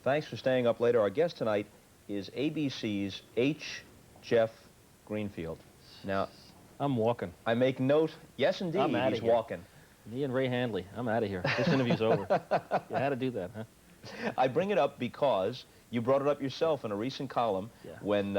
Thanks for staying up later. Our guest tonight is ABC's H. Jeff Greenfield. Now, I'm walking. I make note, yes indeed, he's walking. Me and Ray Handley, I'm out of here. This interview's over. You had to do that, huh? I bring it up because you brought it up yourself in a recent column when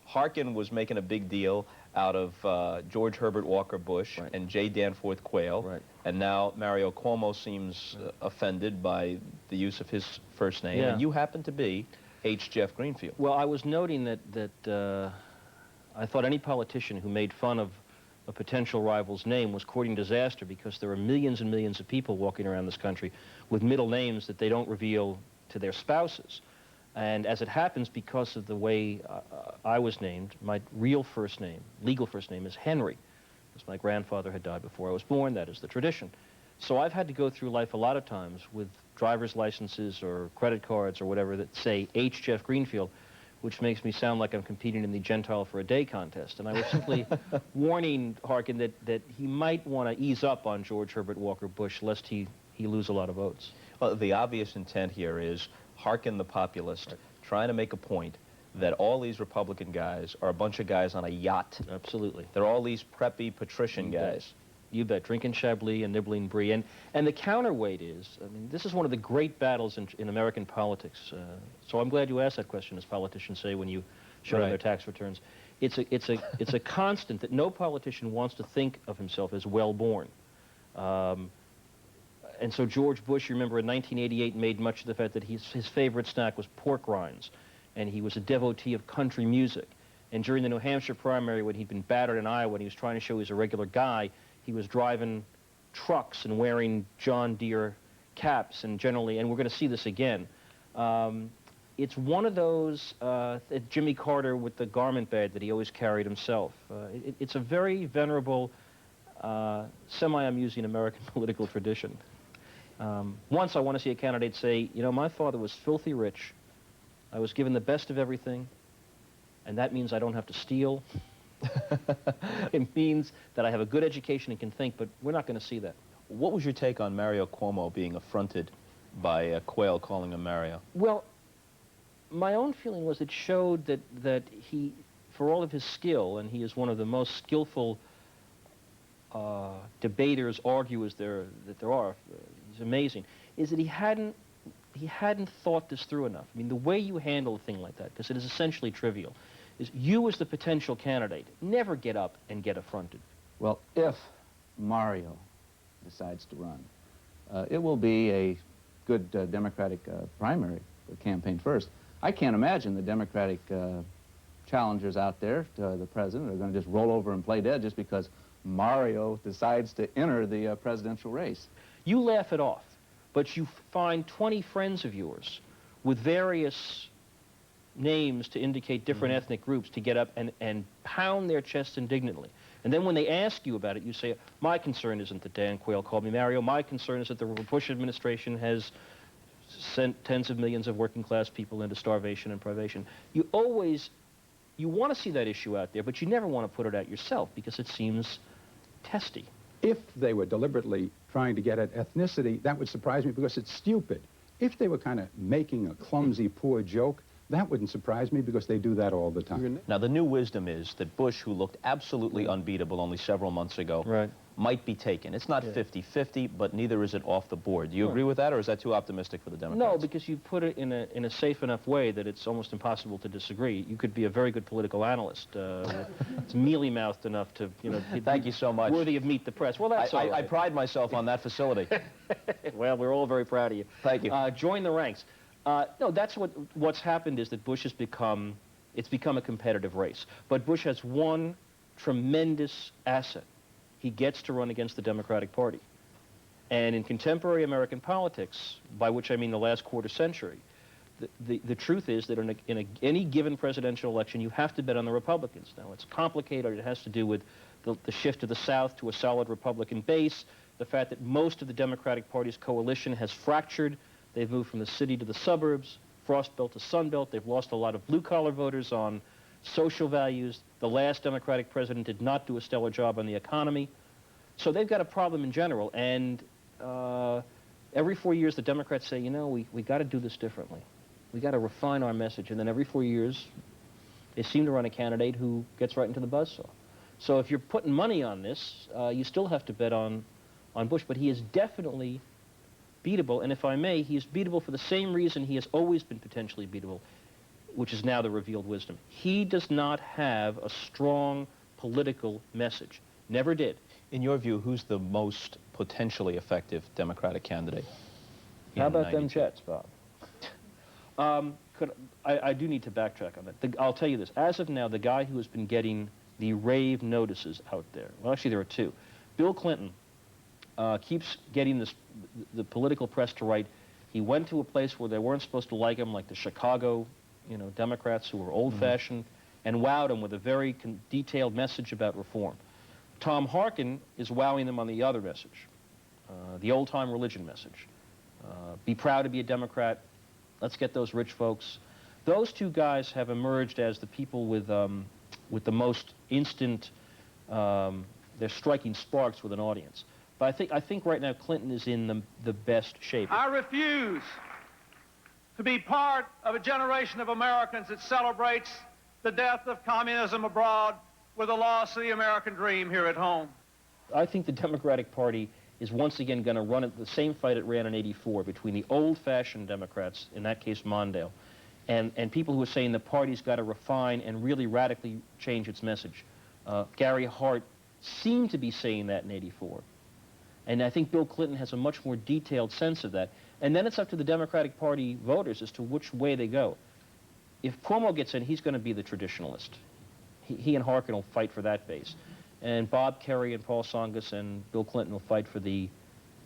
Harkin was making a big deal out of George Herbert Walker Bush and J. Danforth Quayle, and now Mario Cuomo seems offended by the use of his first name, and you happen to be H. Jeff Greenfield. Well, I was noting that I thought any politician who made fun of a potential rival's name was courting disaster, because there are millions and millions of people walking around this country with middle names that they don't reveal to their spouses. And as it happens, because of the way I was named, my real first name, legal first name, is Henry, because my grandfather had died before I was born. That is the tradition. So I've had to go through life a lot of times with driver's licenses or credit cards or whatever that say H. Jeff Greenfield, which makes me sound like I'm competing in the Gentile for a Day contest. And I was simply warning Harkin that he might want to ease up on George Herbert Walker Bush, lest he lose a lot of votes. Well, the obvious intent here is Harkin the populist trying to make a point that all these Republican guys are a bunch of guys on a yacht. Absolutely. They're all these preppy patrician guys. You bet, drinking Chablis and nibbling Brie. And the counterweight is, I mean, this is one of the great battles in American politics. So I'm glad you asked that question, as politicians say when you show them their tax returns. It's a constant that no politician wants to think of himself as well-born. And so George Bush, you remember, in 1988 made much of the fact that his favorite snack was pork rinds, and he was a devotee of country music. And during the New Hampshire primary, when he'd been battered in Iowa and he was trying to show he was a regular guy, he was driving trucks and wearing John Deere caps, and generally, and we're going to see this again. It's one of those, Jimmy Carter with the garment bag that he always carried himself. It's a very venerable, semi-amusing American political tradition. Once I want to see a candidate say, you know, my father was filthy rich, I was given the best of everything, and that means I don't have to steal. It means that I have a good education and can think, but we're not going to see that. What was your take on Mario Cuomo being affronted by Quayle calling him Mario? Well, my own feeling was it showed that he, for all of his skill, and he is one of the most skillful debaters, arguers that there are, he's amazing, is that he hadn't thought this through enough. I mean, the way you handle a thing like that, because it is essentially trivial, is you as the potential candidate never get up and get affronted. Well, if Mario decides to run, it will be a good Democratic primary for campaign first. I can't imagine the Democratic challengers out there to the president are going to just roll over and play dead just because Mario decides to enter the presidential race. You laugh it off, but you find 20 friends of yours with various names to indicate different ethnic groups to get up and pound their chests indignantly. And then when they ask you about it, you say, my concern isn't that Dan Quayle called me Mario. My concern is that the Bush administration has sent tens of millions of working class people into starvation and privation. You want to see that issue out there, but you never want to put it out yourself because it seems testy. If they were deliberately trying to get at ethnicity, that would surprise me because it's stupid. If they were kind of making a clumsy, poor joke, that wouldn't surprise me because they do that all the time. Now, the new wisdom is that Bush, who looked absolutely unbeatable only several months ago, might be taken. It's not 50-50, but neither is it off the board. Do you agree with that, or is that too optimistic for the Democrats? No, because you put it in a safe enough way that it's almost impossible to disagree. You could be a very good political analyst. It's mealy-mouthed enough to, you know... Thank you so much. Worthy of Meet the Press. Well, that's all right. I pride myself on that facility. Well, we're all very proud of you. Thank you. Join the ranks. No, that's what's happened is that Bush has become a competitive race. But Bush has one tremendous asset. He gets to run against the Democratic Party. And in contemporary American politics, by which I mean the last quarter century, the truth is that in any given presidential election, you have to bet on the Republicans. Now, it's complicated. It has to do with the shift to the South to a solid Republican base, the fact that most of the Democratic Party's coalition has fractured. They've moved from the city to the suburbs, Frost Belt to Sun Belt. They've lost a lot of blue-collar voters on social values. The last Democratic president did not do a stellar job on the economy. So they've got a problem in general. And every 4 years, the Democrats say, you know, we got to do this differently. We got to refine our message. And then every 4 years, they seem to run a candidate who gets right into the buzzsaw. So if you're putting money on this, you still have to bet on Bush. But he is definitely beatable. And if I may, he is beatable for the same reason he has always been potentially beatable, which is now the revealed wisdom. He does not have a strong political message. Never did. In your view, who's the most potentially effective Democratic candidate? How about them Jets, Bob? I do need to backtrack on that. I'll tell you this. As of now, the guy who has been getting the rave notices out there, well, actually there are two. Bill Clinton keeps getting the political press to write. He went to a place where they weren't supposed to like him, like the Chicago, Democrats who were old-fashioned, and wowed him with a very detailed message about reform. Tom Harkin is wowing them on the other message, the old-time religion message. Be proud to be a Democrat. Let's get those rich folks. Those two guys have emerged as the people with the most instant, they're striking sparks with an audience. But I think right now Clinton is in the best shape. I refuse to be part of a generation of Americans that celebrates the death of communism abroad with the loss of the American dream here at home. I think the Democratic Party is once again going to run the same fight it ran in '84 between the old-fashioned Democrats, in that case Mondale, and people who are saying the party's got to refine and really radically change its message. Gary Hart seemed to be saying that in '84. And I think Bill Clinton has a much more detailed sense of that. And then it's up to the Democratic Party voters as to which way they go. If Cuomo gets in, he's going to be the traditionalist. He and Harkin will fight for that base. And Bob Kerrey and Paul Tsongas and Bill Clinton will fight for the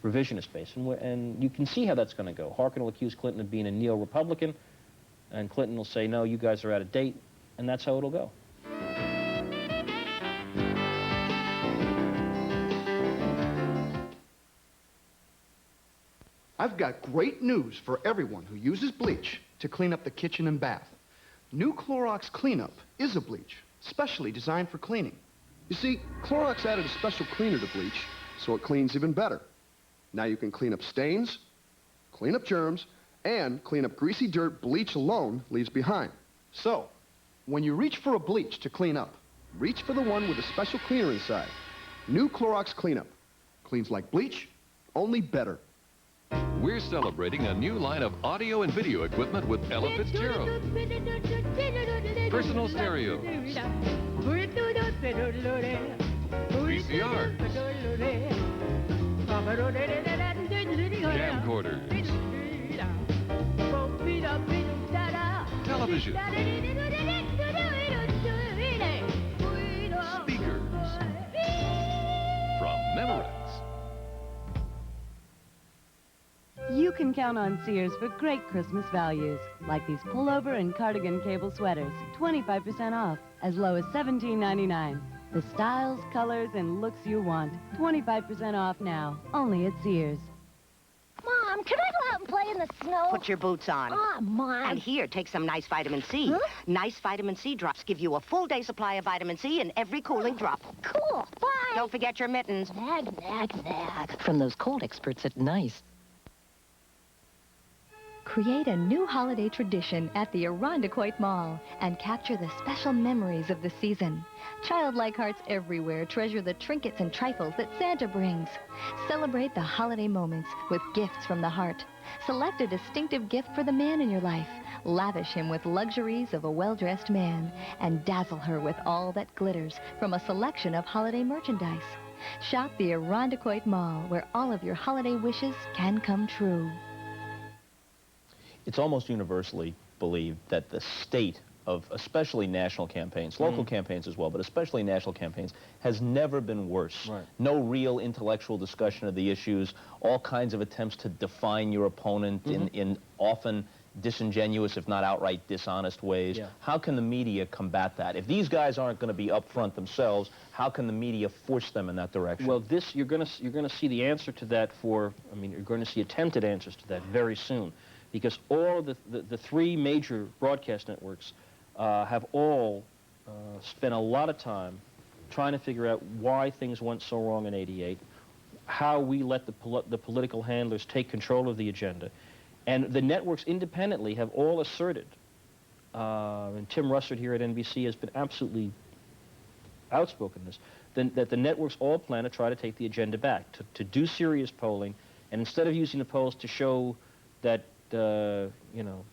revisionist base. And you can see how that's going to go. Harkin will accuse Clinton of being a neo-Republican, and Clinton will say, no, you guys are out of date, and that's how it'll go. I've got great news for everyone who uses bleach to clean up the kitchen and bath. New Clorox Cleanup is a bleach, specially designed for cleaning. You see, Clorox added a special cleaner to bleach, so it cleans even better. Now you can clean up stains, clean up germs, and clean up greasy dirt bleach alone leaves behind. So, when you reach for a bleach to clean up, reach for the one with a special cleaner inside. New Clorox Cleanup. Cleans like bleach, only better. We're celebrating a new line of audio and video equipment with Ella Fitzgerald. Personal stereos, VCRs, camcorders, television, speakers, from Memorex. You can count on Sears for great Christmas values, like these pullover and cardigan cable sweaters, 25% off, as low as $17.99. The styles, colors, and looks you want, 25% off now, only at Sears. Mom, can I go out and play in the snow? Put your boots on. Oh, Mom. And here, take some nice vitamin C. Huh? Nice vitamin C drops give you a full day supply of vitamin C in every cooling drop. Cool. Bye. Don't forget your mittens. Nag, nag, nag. From those cold experts at Nice. Create a new holiday tradition at the Irondequoit Mall and capture the special memories of the season. Childlike hearts everywhere treasure the trinkets and trifles that Santa brings. Celebrate the holiday moments with gifts from the heart. Select a distinctive gift for the man in your life. Lavish him with luxuries of a well-dressed man and dazzle her with all that glitters from a selection of holiday merchandise. Shop the Irondequoit Mall, where all of your holiday wishes can come true. It's almost universally believed that the state of especially national campaigns, local campaigns as well, but especially national campaigns, has never been worse. Right. No real intellectual discussion of the issues, all kinds of attempts to define your opponent in often disingenuous, if not outright dishonest ways. Yeah. How can the media combat that? If these guys aren't going to be upfront themselves, how can the media force them in that direction? Well, you're going to see the answer to that you're going to see attempted answers to that very soon. Because all the three major broadcast networks have all spent a lot of time trying to figure out why things went so wrong in '88, how we let the political handlers take control of the agenda. And the networks independently have all asserted, and Tim Russert here at NBC has been absolutely outspoken in this, that the networks all plan to try to take the agenda back, to do serious polling, and instead of using the polls to show that, you know,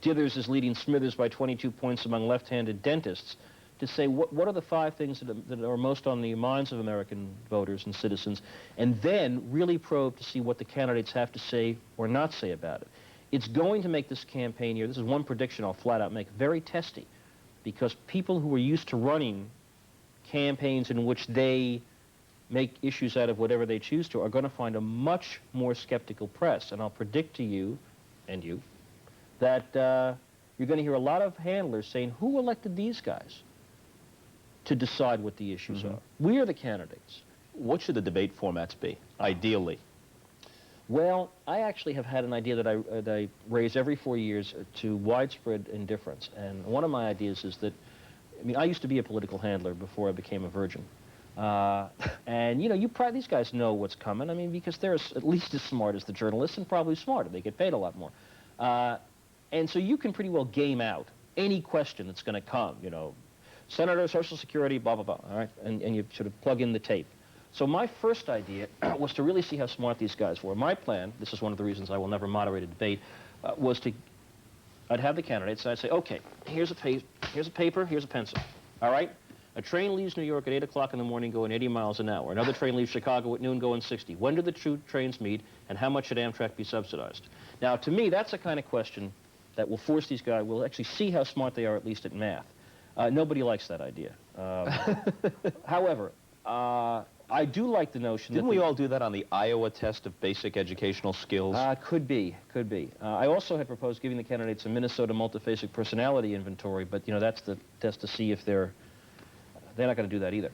Dithers is leading Smithers by 22 points among left-handed dentists, to say what are the 5 things that are most on the minds of American voters and citizens, and then really probe to see what the candidates have to say or not say about it. It's going to make this campaign year, this is one prediction I'll flat out make, very testy, because people who are used to running campaigns in which they make issues out of whatever they choose to are going to find a much more skeptical press. And I'll predict to you, and you, that you're going to hear a lot of handlers saying, who elected these guys to decide what the issues are? We are the candidates. What should the debate formats be, ideally? Well, I actually have had an idea that I raise every 4 years to widespread indifference. And one of my ideas is that, I mean, I used to be a political handler before I became a virgin. And, you know, these guys know what's coming. I mean, because they're at least as smart as the journalists and probably smarter. They get paid a lot more. And so you can pretty well game out any question that's going to come, you know, Senator, Social Security, blah, blah, blah, all right? And you sort of plug in the tape. So my first idea was to really see how smart these guys were. My plan, this is one of the reasons I will never moderate a debate, was I'd have the candidates, and I'd say, okay, here's a paper, here's a pencil, all right? A train leaves New York at 8 o'clock in the morning going 80 miles an hour. Another train leaves Chicago at noon going 60. When do the two trains meet, and how much should Amtrak be subsidized? Now, to me, that's the kind of question that will force these guys, will actually see how smart they are, at least at math. Nobody likes that idea. However, I do like the notion Didn't we all do that on the Iowa test of basic educational skills? Could be. I also had proposed giving the candidates a Minnesota multiphasic personality inventory, but, you know, that's the test to see if they're not going to do that either.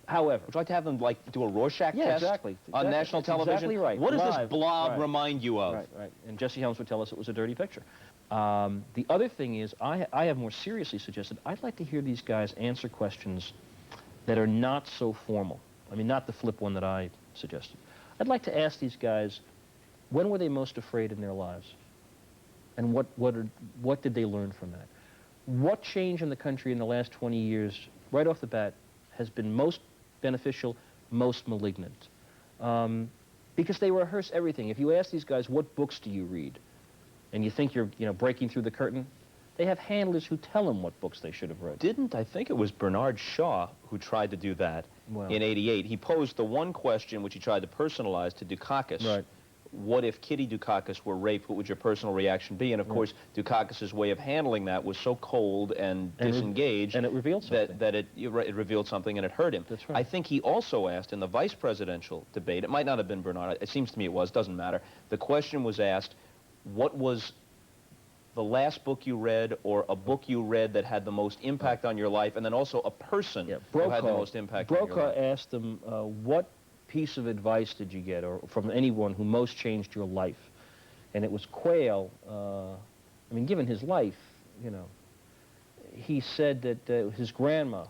However, would you like to have them, like, do a Rorschach test? Exactly. On national television? Exactly right. What does Live. this blob remind you of? Right. And Jesse Helms would tell us it was a dirty picture. The other thing is, I have more seriously suggested, I'd like to hear these guys answer questions that are not so formal. I mean, not the flip one that I suggested. I'd like to ask these guys, when were they most afraid in their lives? And what did they learn from that? What change in the country in the last 20 years, right off the bat, has been most beneficial, most malignant? Because they rehearse everything. If you ask these guys, what books do you read? And you think you're, breaking through the curtain, they have handlers who tell them what books they should have read. I think it was Bernard Shaw who tried to do that in '88. He posed the one question which he tried to personalize to Dukakis. Right. What if Kitty Dukakis were raped? What would your personal reaction be? And of course, Dukakis's way of handling that was so cold and disengaged, and it revealed something. That it revealed something and it hurt him. That's right. I think he also asked in the vice presidential debate. It might not have been Bernard. It seems to me it was. Doesn't matter. The question was asked, what was the last book you read, or a book you read that had the most impact on your life, and then also a person who had the most impact on your life? Brokaw asked them, what piece of advice did you get, or from anyone who most changed your life? And it was Quayle. I mean, given his life, he said that his grandma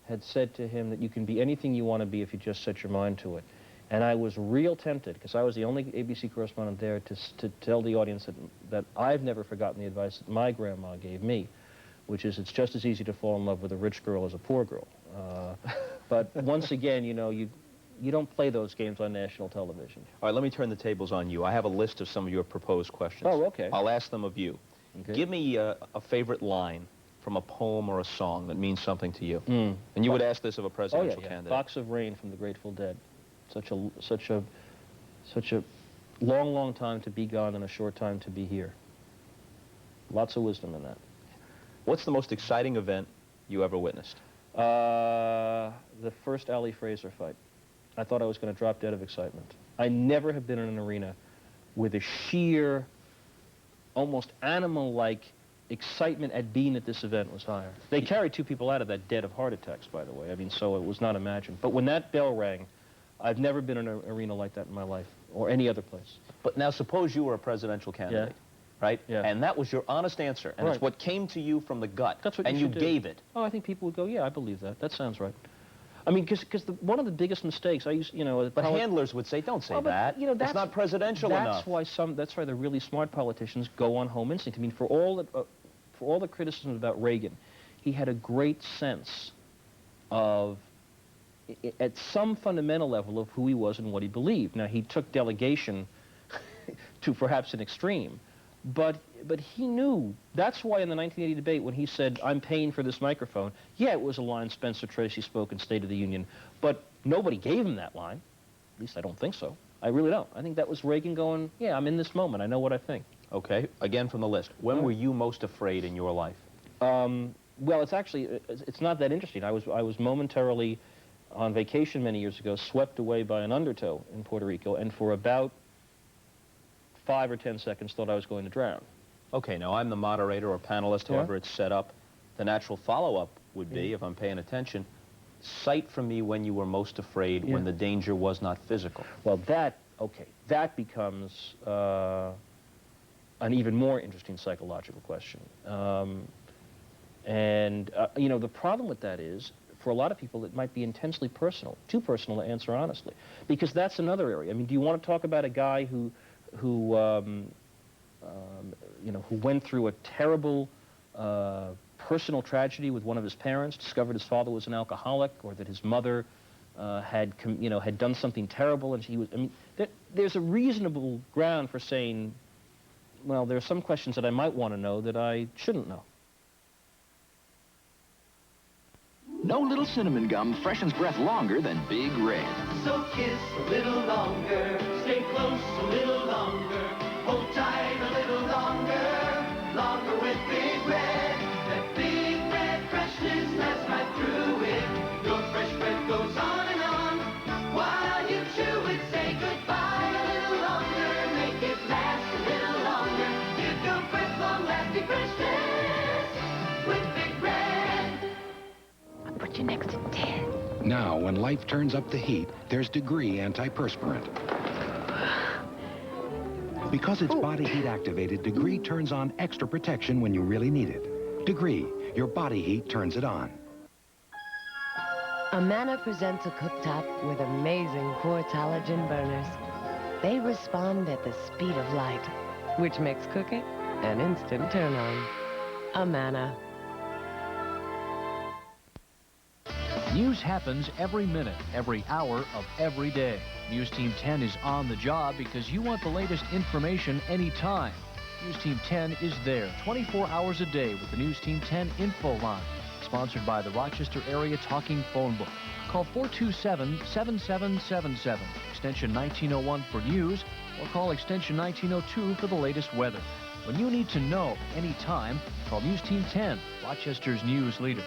had said to him that you can be anything you want to be if you just set your mind to it. And I was real tempted, because I was the only ABC correspondent there, to tell the audience that I've never forgotten the advice that my grandma gave me, which is it's just as easy to fall in love with a rich girl as a poor girl. But once again, you don't play those games on national television. All right, let me turn the tables on you. I have a list of some of your proposed questions. Oh, okay. I'll ask them of you. Okay. Give me a favorite line from a poem or a song that means something to you. And you would ask this of a presidential candidate. Box of Rain from the Grateful Dead. Such a long time to be gone and a short time to be here. Lots of wisdom in that. What's the most exciting event you ever witnessed? The first Ali Fraser fight. I thought I was going to drop dead of excitement. I never have been in an arena with a sheer, almost animal-like excitement at being at this event was higher. They carried 2 people out of that dead of heart attacks, by the way. I mean, so it was not imagined. But when that bell rang, I've never been in an arena like that in my life, or any other place. But now suppose you were a presidential candidate, right? Yeah. And that was your honest answer, and it's what came to you from the gut. That's what and you you do. gave it. Oh, I think people would go, yeah, I believe that. That sounds right. I mean, because one of the biggest mistakes I used, but handlers would say, don't say that. But, that's not presidential enough. That's why the really smart politicians go on home instinct. I mean, for all the criticism about Reagan, he had a great sense of, at some fundamental level, of who he was and what he believed. Now, he took delegation to perhaps an extreme, but he knew. That's why in the 1980 debate, when he said, I'm paying for this microphone, yeah, it was a line Spencer Tracy spoke in State of the Union, but nobody gave him that line. At least I don't think so. I really don't. I think that was Reagan going, yeah, I'm in this moment. I know what I think. Okay, again from the list. When were you most afraid in your life? Well, it's not that interesting. I was momentarily on vacation many years ago, swept away by an undertow in Puerto Rico, and for about 5 or 10 seconds thought I was going to drown. Okay, now I'm the moderator or panelist, however it's set up. The natural follow-up would be, if I'm paying attention, cite for me when you were most afraid, when the danger was not physical. Well, that becomes an even more interesting psychological question. The problem with that is, for a lot of people, it might be intensely personal, too personal to answer honestly, because that's another area. I mean, do you want to talk about a guy who went through a terrible personal tragedy with one of his parents, discovered his father was an alcoholic, or that his mother had done something terrible, and he was? I mean, there's a reasonable ground for saying, well, there are some questions that I might want to know that I shouldn't know. No little cinnamon gum freshens breath longer than Big Red. So kiss a little longer, stay close a little longer, hold tight a little longer, longer with Big Red. That Big Red freshness lasts right through it. Your fresh breath goes on and on. While you chew it, say goodbye a little longer, make it last a little longer. Give your breath long-lasting freshness with Big Red. I'll put you next to Ted. Now, when life turns up the heat, there's Degree antiperspirant. Because it's body heat activated, Degree turns on extra protection when you really need it. Degree, your body heat turns it on. Amana presents a cooktop with amazing quartz halogen burners. They respond at the speed of light, which makes cooking an instant turn-on. Amana. News happens every minute, every hour of every day. News Team 10 is on the job because you want the latest information anytime. News Team 10 is there 24 hours a day with the News Team 10 info line, sponsored by the Rochester Area Talking Phone Book. Call 427-7777, extension 1901 for news, or call extension 1902 for the latest weather. When you need to know anytime, call News Team 10, Rochester's news leader.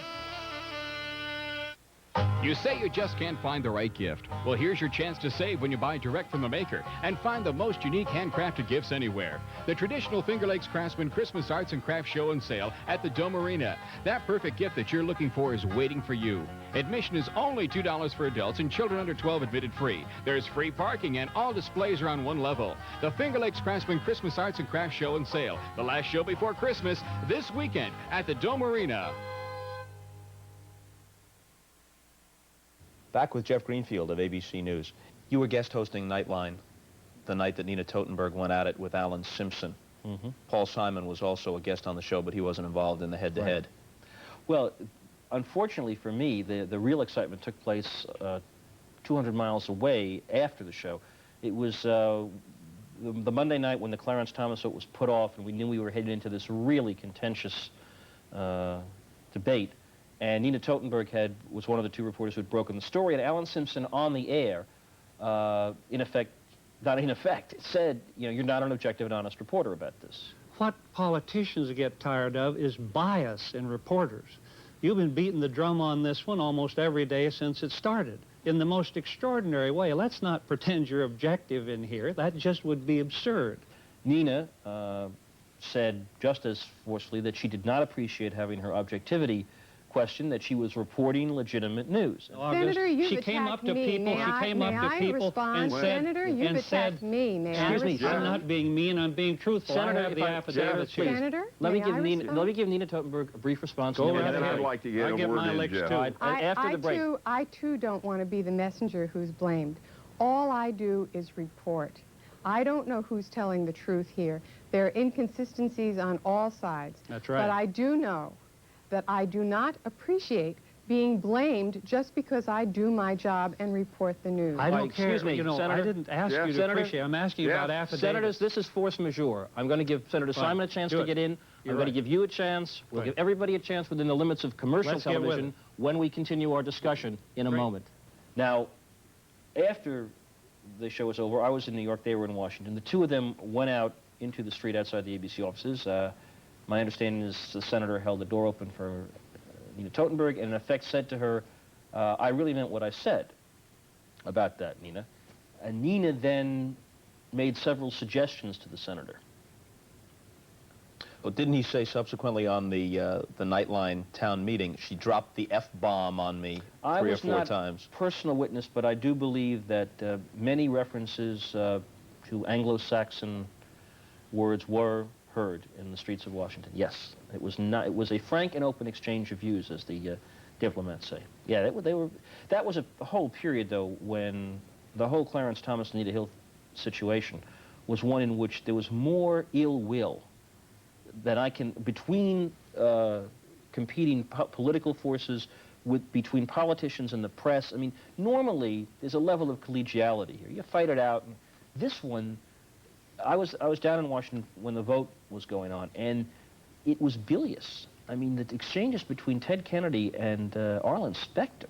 You say you just can't find the right gift. Well, here's your chance to save when you buy direct from the maker and find the most unique handcrafted gifts anywhere. The traditional Finger Lakes Craftsman Christmas Arts and Crafts Show and Sale at the Dome Arena. That perfect gift that you're looking for is waiting for you. Admission is only $2 for adults and children under 12 admitted free. There's free parking and all displays are on one level. The Finger Lakes Craftsman Christmas Arts and Crafts Show and Sale. The last show before Christmas this weekend at the Dome Arena. Back with Jeff Greenfield of ABC News. You were guest hosting Nightline the night that Nina Totenberg went at it with Alan Simpson. Paul Simon was also a guest on the show, but he wasn't involved in the head-to-head. Well, unfortunately for me, the real excitement took place 200 miles away after the show. It was the Monday night when the Clarence Thomas vote was put off, and we knew we were headed into this really contentious debate. And Nina Totenberg was one of the two reporters who had broken the story, and Alan Simpson on the air, said, you're not an objective and honest reporter about this. What politicians get tired of is bias in reporters. You've been beating the drum on this one almost every day since it started, in the most extraordinary way. Let's not pretend you're objective in here. That just would be absurd. Nina said just as forcefully that she did not appreciate having her objectivity question that she was reporting legitimate news. Senator, you've she came up to me. people. She came up to people and said, Senator, you've attacked me. May I excuse me, respond? I'm not being mean. I'm being truthful. Senator, I have the affidavit. Senator, let me give Nina Totenberg a brief response. Go right ahead. I'd like to get a word in, Jeff. After the break. I too don't want to be the messenger who's blamed. All I do is report. I don't know who's telling the truth here. There are inconsistencies on all sides. That's right. But I do know that I do not appreciate being blamed just because I do my job and report the news. I don't care. Excuse me, you know, Senator, I didn't ask you to appreciate. I'm asking you about affidavits. Senators, this is force majeure. I'm going to give Senator Simon a chance to get in. I'm going to give you a chance. We'll give everybody a chance within the limits of commercial television when we continue our discussion in a moment. Now, after the show was over, I was in New York, they were in Washington. The two of them went out into the street outside the ABC offices. My understanding is the senator held the door open for Nina Totenberg and in effect said to her, I really meant what I said about that, Nina. And Nina then made several suggestions to the senator. Well, didn't he say subsequently on the Nightline town meeting, she dropped the F-bomb on me 3 or 4 times? I was not personal witness, but I do believe that many references to Anglo-Saxon words were heard in the streets of Washington. Yes, it was not. It was a frank and open exchange of views, as the diplomats say. Yeah, that was a whole period, though, when the whole Clarence Thomas Anita Hill situation was one in which there was more ill will that I can between competing political forces between politicians and the press. I mean, normally there's a level of collegiality here. You fight it out. And this one, I was down in Washington when the vote was going on, and it was bilious. I mean, the exchanges between Ted Kennedy and Arlen Specter,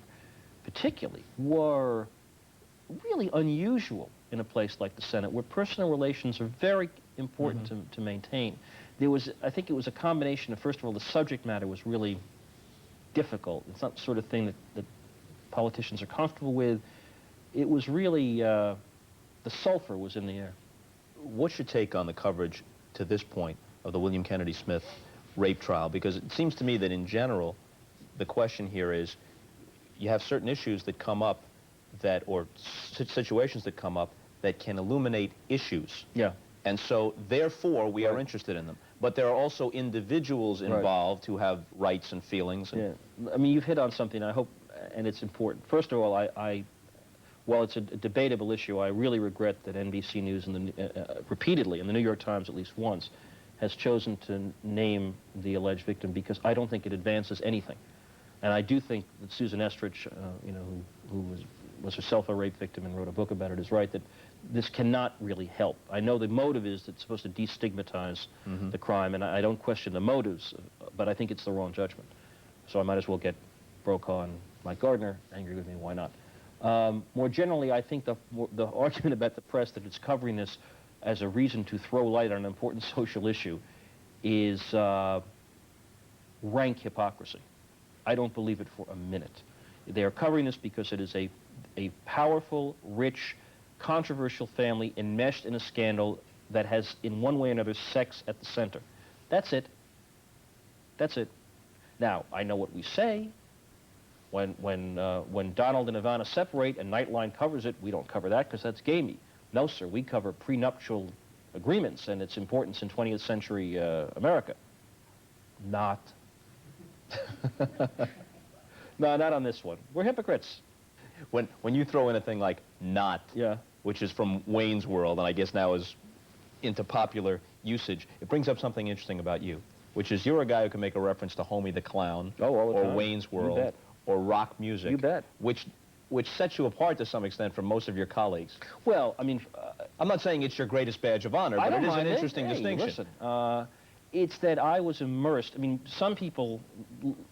particularly, were really unusual in a place like the Senate, where personal relations are very important to maintain. There was, I think it was a combination of, first of all, the subject matter was really difficult. It's not the sort of thing that politicians are comfortable with. It was really, the sulfur was in the air. What's your take on the coverage to this point of the William Kennedy Smith rape trial? Because it seems to me that in general, the question here is, you have certain issues that come up that, or situations that come up that can illuminate issues. Yeah. And so, therefore, we are interested in them. But there are also individuals involved who have rights and feelings. And I mean, you've hit on something, I hope, and it's important. First of all, while it's a debatable issue, I really regret that NBC News repeatedly, and the New York Times at least once, has chosen to name the alleged victim, because I don't think it advances anything. And I do think that Susan Estrich, you know, who was herself a rape victim and wrote a book about it, is right that this cannot really help. I know the motive is that it's supposed to destigmatize the crime, and I don't question the motives, but I think it's the wrong judgment. So I might as well get Brokaw and Mike Gardner angry with me. Why not? More generally, I think the argument about the press that it's covering this as a reason to throw light on an important social issue is rank hypocrisy. I don't believe it for a minute. They are covering this because it is a powerful, rich, controversial family enmeshed in a scandal that has, in one way or another, sex at the center. That's it. That's it. Now, I know what we say. When Donald and Ivana separate and Nightline covers it, we don't cover that because that's gamey. No, sir, we cover prenuptial agreements and its importance in 20th century America. Not. No, not on this one. We're hypocrites. When you throw in a thing like "not," which is from Wayne's World, and I guess now is into popular usage, it brings up something interesting about you, which is you're a guy who can make a reference to Homie the Clown, or Wayne's World, or rock music, you bet, which sets you apart to some extent from most of your colleagues. Well, I mean, I'm not saying it's your greatest badge of honor, but it is an interesting distinction. Listen, it's that I was immersed. I mean, some people,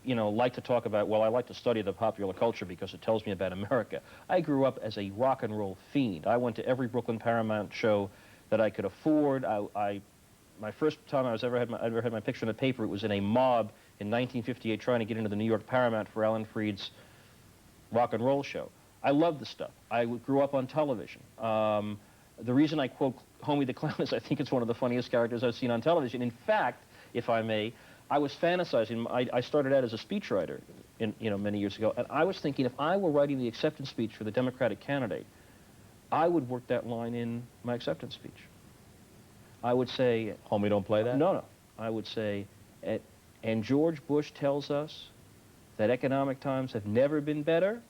you know, like to talk about, well, I like to study the popular culture because it tells me about America. I grew up as a rock and roll fiend. I went to every Brooklyn Paramount show that I could afford. My first time I ever had my picture in the paper, it was in a mob in 1958 trying to get into the New York Paramount for Alan Freed's rock and roll show. I loved the stuff. I grew up on television. The reason I quote Homie the Clown is I think it's one of the funniest characters I've seen on television. In fact, if I may, I was fantasizing. I started out as a speechwriter, many years ago, and I was thinking if I were writing the acceptance speech for the Democratic candidate, I would work that line in my acceptance speech. I would say... Homie, don't play that? No. I would say, and George Bush tells us that economic times have never been better.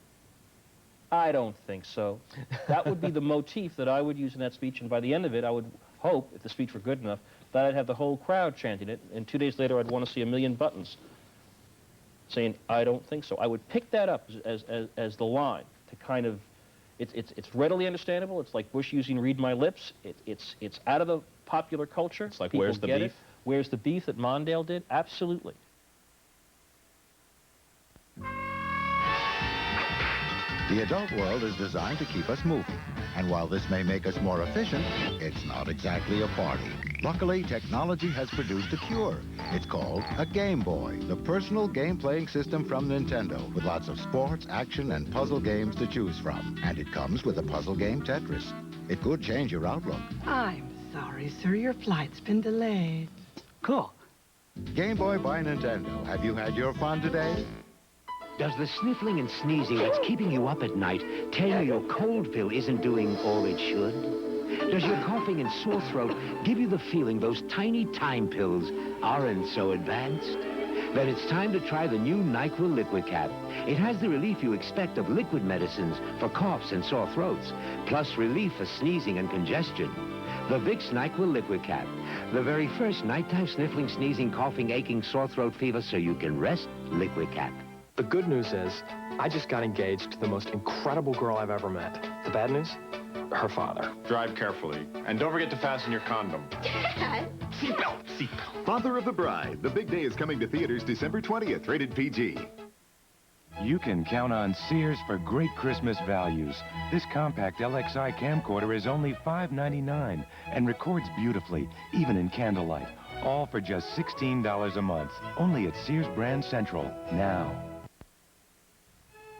I don't think so. That would be the motif that I would use in that speech, and by the end of it, I would hope, if the speech were good enough, that I'd have the whole crowd chanting it, and 2 days later, I'd want to see 1 million buttons saying, I don't think so. I would pick that up as the line to kind of, it's readily understandable. It's like Bush using read my lips. It's out of the popular culture. It's like, People where's the get beef? it. Where's the beef that Mondale did? Absolutely. The adult world is designed to keep us moving. And while this may make us more efficient, it's not exactly a party. Luckily, technology has produced a cure. It's called a Game Boy, the personal game-playing system from Nintendo, with lots of sports, action, and puzzle games to choose from. And it comes with a puzzle game Tetris. It could change your outlook. I'm sorry, sir. Your flight's been delayed. Cool. Game Boy by Nintendo. Have you had your fun today? Does the sniffling and sneezing that's keeping you up at night tell you your cold pill isn't doing all it should? Does your coughing and sore throat give you the feeling those tiny time pills aren't so advanced? Then it's time to try the new NyQuil Liquid Cap. It has the relief you expect of liquid medicines for coughs and sore throats, plus relief for sneezing and congestion. The Vicks NyQuil Liquid Cap, the very first nighttime sniffling, sneezing, coughing, aching, sore throat fever so you can rest. Liquid Cap. The good news is, I just got engaged to the most incredible girl I've ever met. The bad news? Her father. Drive carefully. And don't forget to fasten your condom. Seatbelt! Seatbelt. Father of the Bride. The big day is coming to theaters December 20th, rated PG. You can count on Sears for great Christmas values. This compact LXI camcorder is only $5.99 and records beautifully, even in candlelight. All for just $16 a month. Only at Sears Brand Central, now.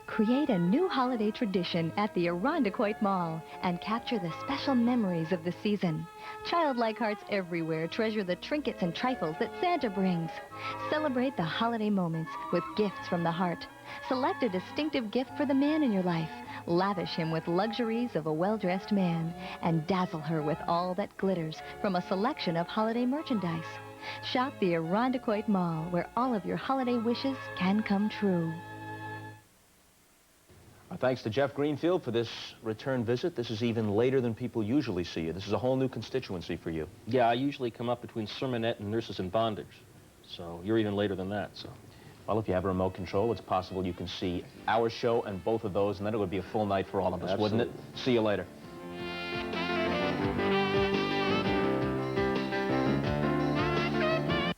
Create a new holiday tradition at the Irondequoit Mall and capture the special memories of the season. Childlike hearts everywhere treasure the trinkets and trifles that Santa brings. Celebrate the holiday moments with gifts from the heart. Select a distinctive gift for the man in your life. Lavish him with luxuries of a well-dressed man and dazzle her with all that glitters from a selection of holiday merchandise. Shop the Irondequoit Mall, where all of your holiday wishes can come true. Our thanks to Jeff Greenfield for this return visit. This is even later than people usually see you. This is a whole new constituency for you. Yeah, I usually come up between sermonette and nurses in bondage. So you're even later than that, so. Well, if you have a remote control, it's possible you can see our show and both of those, and then it would be a full night for all of us, Absolutely. wouldn't it? See you later.